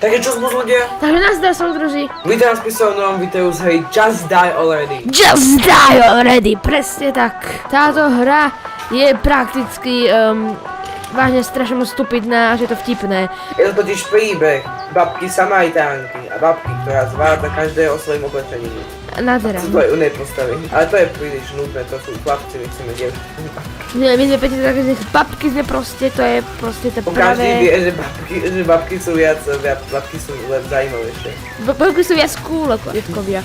Takže čo zbudú ľudia? Takže nazdar, soudruži. Vítaj nás pri svojom videu z hry Just Die Already. Just Die Already, presne tak. Táto hra je prakticky vážne strašne moc stupidná, až je to vtipné. Je to totiž príbeh babky Samaritánky a babky, ktorá zvláda každého svojim oblečením. Nádhera. Sú to aj iné postavy, ale to je príliš nudné, to sú chlapci, my chceme dievčatá. Nie, my sme päť také, že babky sme proste, to je proste to Každý pravé. vie, že babky sú viac zaujímavejšie. Babky sú viac cool ako detkovia.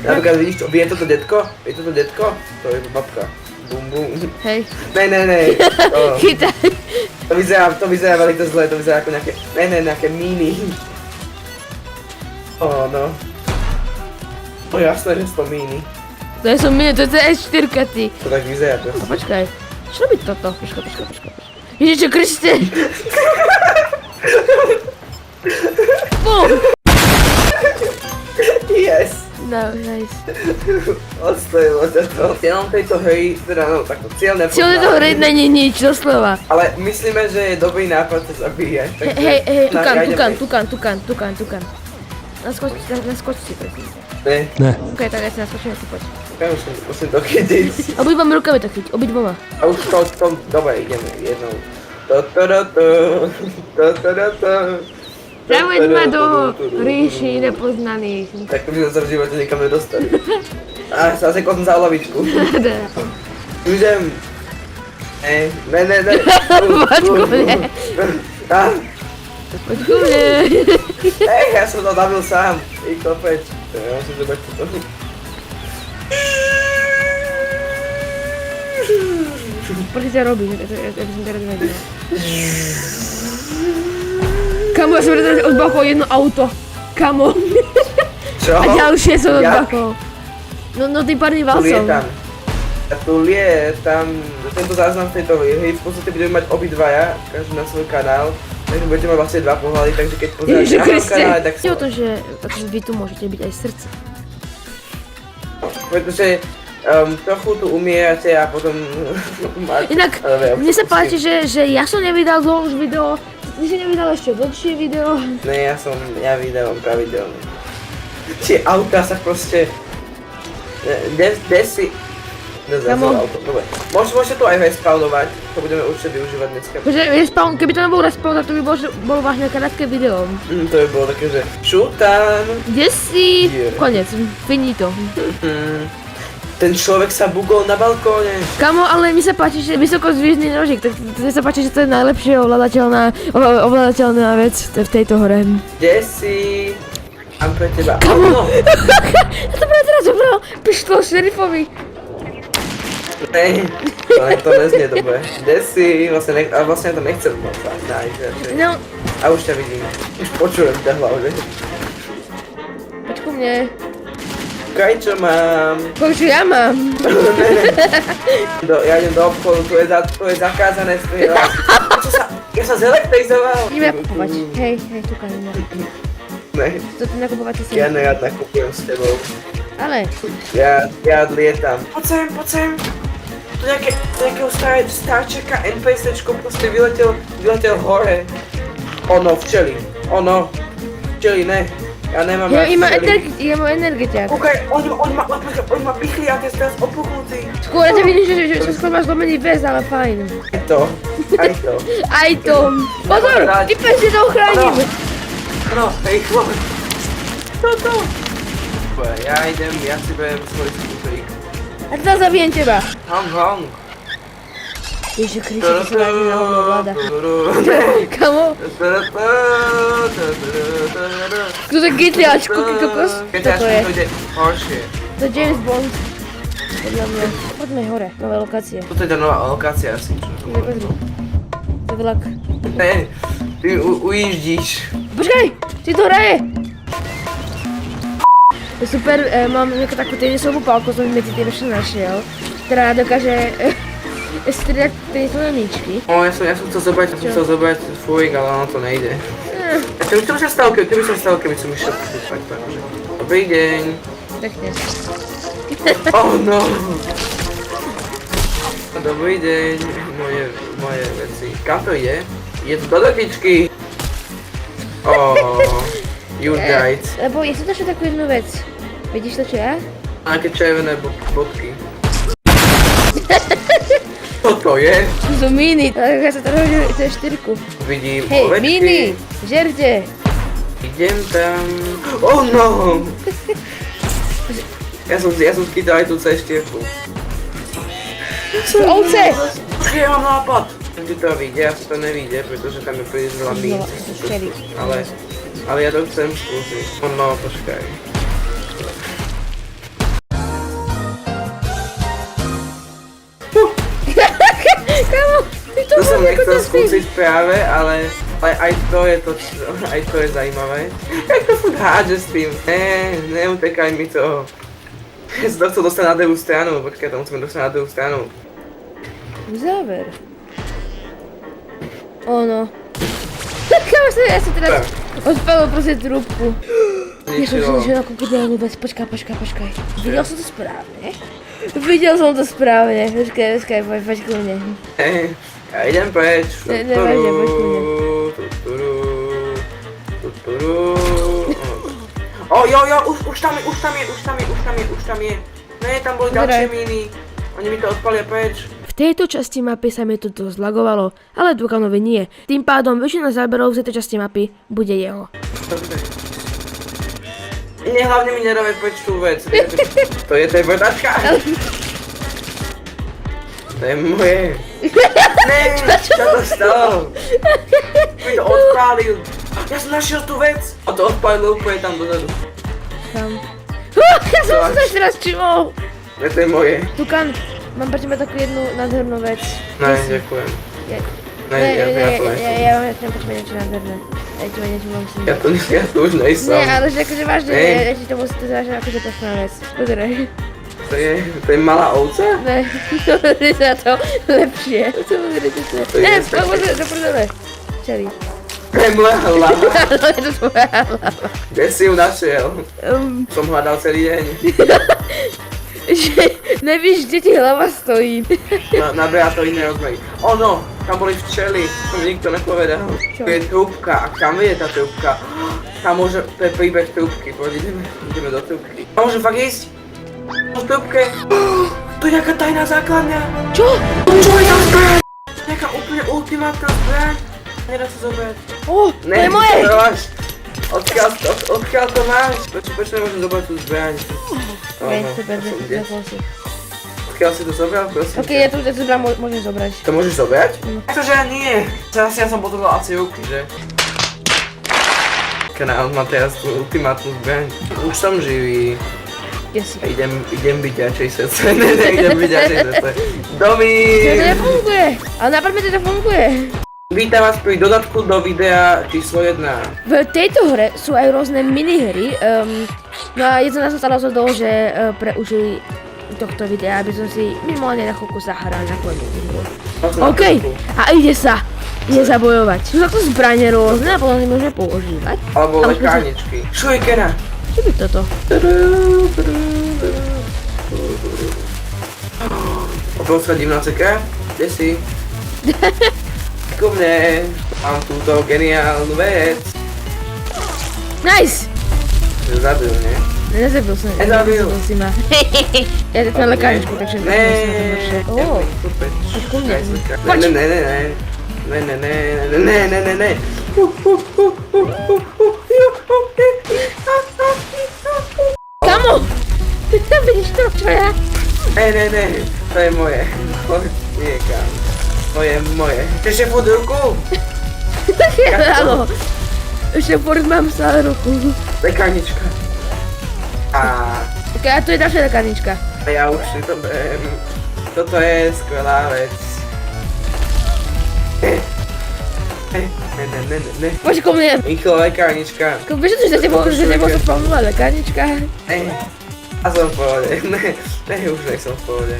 Napríklad vidíš, vie toto detko? Je toto detko? To je babka. Bum bum. Hej. Ne. Chytaj. To vyzerá veľmi to zle, to vyzerá ako nejaké míny. No. Jasné, že sú to míny. To je som mine, to je S4 ty. To tak vyzerá to. A počkaj, čo robiť toto? Počkaj. Ježiče Kriste. Bum. Yes! No, nice. Odstojilo sa to. Cieľom tejto hry, teda no takto, cieľ nepoznáme. Cieľ to hry není nič, doslova. Ale myslíme, že je dobrý nápad sa zabíjať. Hej, tukan. Naskočte, prosím. Ne. Ok, tak ja si naskočím, ty poď. Ja musím to chytiť. Obidvoma rukami to chyť, obidvoma. A už to, dobre, ideme jednou. Zaveď ma do ríši nepoznaných. Tak to by som sa v živote nikam nedostali. A zase som za hlavičku. Idem. Ne. Poď ku mne. Poď ku mne. Ja som to zabil sám. I kopeč. Ja musím zobrať toto. Prečo ťa robíš? Ja by som teraz nevedela. Kamo, ja som teraz odbachol jedno auto. Kamo. Čo? A ďalšie som odbachol. No tým párnym valsom. Tu lietam. Tento záznam z tejto hry v podstate budeme mať obidvaja, každý na svoj kanál. Takže budete mať vlastne dva pohľady, takže keď pozeráte na môj kanál, tak Je o tom, že vy tu môžete byť aj srdce. pretože trochu tu umierate a potom... Inak, mne sa páči, že ja som nevydal dlho už video, ty si nevydal ešte dlhšie video. Ne, ja vydávam pravidelne. Tie autá sa proste... Kde si... Kamo. Dobre. Môžete tu aj respawnovať, to budeme určite využívať dneska. Respawn, keby to nebol respawn, tak to by bolo vážne krátke video. To by bolo také, že šutan. Kde si? Yeah. Konec, finito. Ten človek sa bugol na balkóne. Kamo, ale mi sa páči, že vysokozvížný nožík, tak mi sa páči, že to je najlepšie ovládateľná vec v tejto hre. Kde si? Mám pre teba. Kamo! Ja to práve teraz zobral pištol šerifovi. Ne, to neznie dobre. Kde si? Vlastne to nechcem nájsť radšej. No, A už ťa vidím. Už počujem ťa hlavne. poď ku mne. Kaj čo mám? Poď, čo ja mám. Ja idem do obchodu, tu je zakázané strieľať. Ja sa zelektrizoval. Ideme nakupovať. Hej, tuka, ideme. Ne, To ty nakupovať si ja sem. nerad nakupujem s tebou. Ale, Ja odlietam. Poď sem. Tu nejakého starčeka NPCčko proste vyletel hore. Včeli, ne. Ja nemám rád včeli. ja mám energiťák. Kúkaj, on ma pichli a ty si teraz opuchnutý. Skôr ja ťa vidím, že skôr máš domený bez, ale fajn. Aj to. Aj to. Pozor, ty pes, že to ochránim. Áno, hej, chlop. To. Ja si beriem svoj skútrik. A teda zabijem teba. Hong. Ježiš Kriste, to sa vážne na hovno vláda. Kamo? Kto to GTAčko, ty kokos? Kto to je? To ide horšie. To je James Bond. Podľa mňa. Poďme hore, nové lokácie. Toto je tá nová lokácia asi. Ide, pozri. To je vlak. Ne, ty ujíždíš. Počkaj, či to hraje? Je super, mám nejakú takú tenisovú pálku, som medzi tým ešte našiel, ktorá dokáže striedať tenisové míčky. Ja som chcel zobrať fúrik, ale ono to nejde. Čo by som stal, keby som išiel fakt. Dobrý deň. Pekne. Oh no. Dobrý deň, moje veci. Kam to ide? Je to do dotičky. Oh, you died. Lebo ja som našla takú jednu vec. Vidíš to, čo ja? Aké červené bodky. Co to je? To sú mini. Ja sa to hodil, to je 4. Vidím Hej, ovečky. mini, žerte. Idem tam. Oh no! Ja som skytal aj tú C4. Ovce! Ja mám nápad. Ti to vyjde, asi to nevyjde, pretože tam je príliš veľa mín. Ale ja to chcem skúsiť. Oh no, počkaj. Kámo, ty to To som máš ako nechcel to skúsiť práve, ale aj to je to, aj to je zaujímavé. Jak to furt hádže s tým? Neutekaj mi to. Ja som to chcel dostať na druhú stranu, počkaj, to musíme dostať na druhú stranu. Záver. Ono. Kámo, ja som teraz odpalil proste trúbku. Ja som si nežil ako ideálnu vec, počkaj. Videl som to správne? Videl som to správne. Počkaj, poď ku mne. Ja idem preč. Nevadí, poď ku mne. O, jo, už tam je. Ne, tam boli ďalšie míny. Oni mi to odpalia preč. V tejto časti mapy sa mi to dosť zlagovalo, ale Dukanovi nie. Tým pádom väčšina záberov z tejto časti mapy bude jeho. Dobre. Nie, hlavne mi nedávaj preč tú vec. To je vrtačka. To je moje. Ne, čo to stalo? Mi to odpálil. Ja som našiel tú vec. A to odpálil úplne tam dozadu. Tam. Ja som sa teraz čimol. Ne, to je moje. Dukan, mám pre teba takú jednu nádhernú vec. Ne, ďakujem. Ja vám chcem počuť niečo nádherné. Ja ti niečo musím. Ja to už nejsem. Nie, ale že akože vážne, Ne. ja ti to musím zážiť akože pekná vec. Pozeraj. To je malá ovca? Ne, pozri sa to lepšie. Co pozrite to? To je Ne, také- pozri, to prdele. Čeli. To je moja hlava. Áno, je to tvoja hlava. Kde si ju našiel? Som hľadal celý deň. Že nevíš, kde ti hlava stojí. Naberá to iné rozmery. O no, tam boli včely. To mi nikto nepovedal. Čo? To je trúbka. A kam je tá trúbka? Tam môže, to je príbeh trúbky. Poď, ideme do trúbky. Tam môžem fakt ísť? Po trúbke? To je nejaká tajná základňa. Čo? Čo je tam zbraň? Nejaká úplne ultimátna zbraň. Nedá sa zobrať. Ó, to je moje! to máš. Odkiaľ to máš? Prečo nemôžem zobrať tú zbraň? Hej, Áno, super, som kde? zapol si. Odkiaľ si to zobral, prosím? Ok, ja tu zbrám môžem zobrať. To môžeš zobrať? No. Pretože ja nie. Teraz ja som potreboval asi ruky, že? Kanál má teraz tú ultimátnu zbraň. Už som živý. Kde si? Idem byť ďalšej srdce. Idem byť ďalšej srdce. Domi! To nefunguje! Ale na predmete to funguje. Vítam vás pri dodatku do videa číslo 1. V tejto hre sú aj rôzne minihry. No a jedna nás sa rozhodol, že pre užili tohto videa, aby som si minimálne na chvíľku zahral na minihru. OK, a ide sa zabojovať. Sú takto zbrane rôzne a potom si môžeme používať. Alebo Ale lekárničky. Šujkena! Čo by toto? Opäť sa divná ceka? Kde si? Ku mne. Mám túto geniálnu vec. Nice! Zabil, nie? Nezabil som. Nezabil. Si ma. Ja teď na lekárničku, takže to Ne. je Ó, poď ku mne. Poď. Ne. Kamo! Ty tam vidíš to, čo ja? Ne, to je moje. Poď niekam. To je moje. Chceš pod ruku? Áno. Ešte furt mám stále ruku. Lekárnička. A Ok, a tu je ďalšia lekárnička. ja už si to berem. Toto je skvelá vec. Ne. Poď ku mne. Rýchlo lekárnička. Vieš, že sa tebou sa spomnula lekárnička? Ne. A som v pohode. Ne, už nie som v pohode.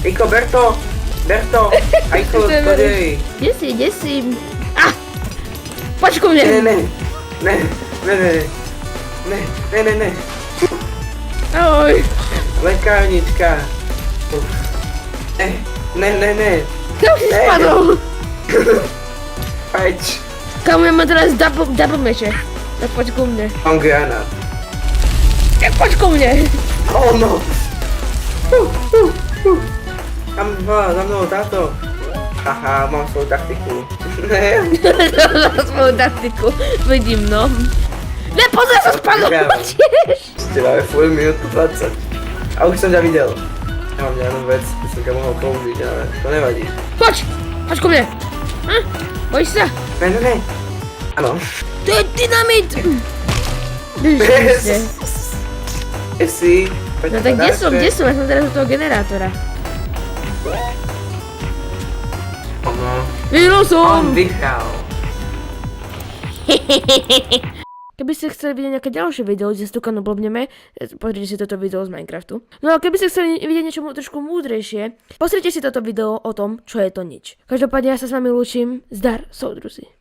Rýchlo, ber to. A rýchlo podej. Kde si? Ah! Poď ku mne. Ne. Ahoj. Lekárnička. Ne. Kam si Ne. spadol? Preč. Kamu, ja mám teraz double meče. Tak poď ku mne. Mám granát. Tak poď ku mne. Oh no! Tam bola za mnou táto. Haha, mám svoju taktiku. Ne? Za svoju taktiku. Vidím, no. Ne, pozri sa spadol, tiež. Ste máme full minútu 20. A už som ťa videl. Nemám žiadnu vec, by som ťa mohol použiť, ale to nevadí. Poď ku mne. Bojíš sa? Ne. Áno. To je dynamit. Si. No tak kde som? Ja som teraz u toho generátora. Ono. Vyhral som. On vyhral. Keby ste chceli vidieť nejaké ďalšie video, kde stúkano blbneme, pozrite si toto video z Minecraftu. No a keby ste chceli vidieť niečo trošku múdrejšie, pozrite si toto video o tom, čo je to nič. Každopádne ja sa s vami lúčim. Zdar, soudruzi.